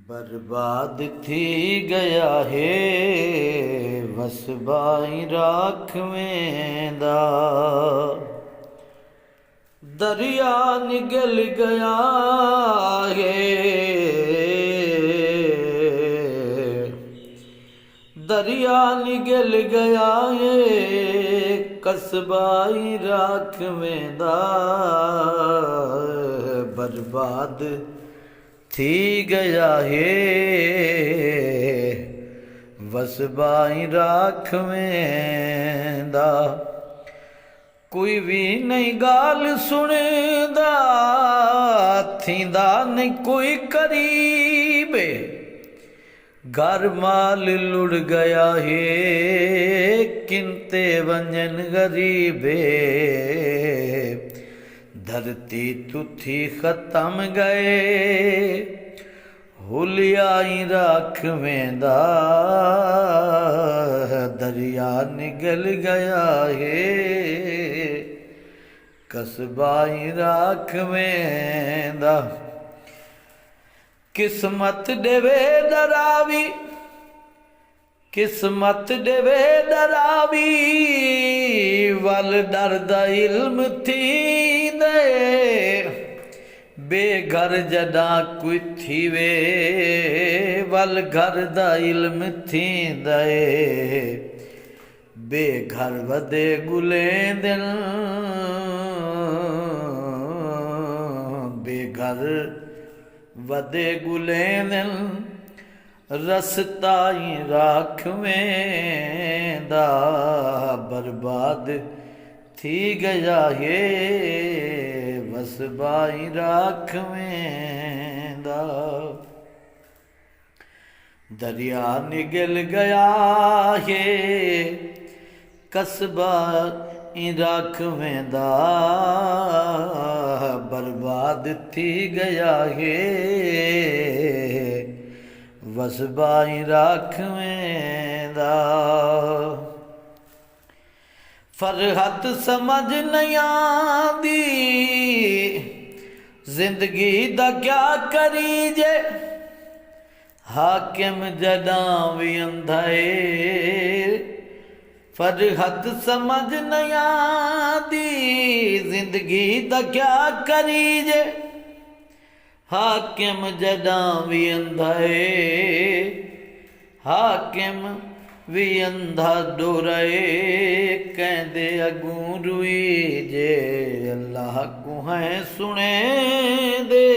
बर्बाद थी गया है वसबाई राखवेंदा। दरिया निगल गया है, दरिया निगल गया है कसबाई राखवेंदा। बर्बाद थी गया है वसबाई राखवेंदा। कोई भी नहीं गाल सुनेदा, थींदा नहीं कोई करीबे। घर माल लुढ़ गया है किनते वंजन गरीबे। धरती तुथी खत्म गए हुलियाई राखवेंदा। दरिया निगल गया है कसबाई राखवेंदा। किस्मत देवे डरावी, किस्मत देवे डरावी वल डरदा इल्म थी दे। बेघर जदा कोई थीवे वल घर दा इल्म थी दे। बेघर वदे गुलेंदन, बेघर वदे गुलेंदन रसताई राखवेंदा। बर्बाद थी गया है वसबाई राखवेंदा। दरिया निगल गया है कसबा राखवेंदा। बर्बाद थी गया है वसबाई राखवेंदा। फरहत समझ नहीं आंदी जिंदगी दा क्या करीजे। हाकिम जदा भी अंधा है, फरहत समझ नहीं आंदी जिंदगी दा क्या करीजे। हाकिम जदा भी अंधा है, हाकिम भी अंधा डोरे। कहते अगूं रुई जे अल्लाह को है सुने दे।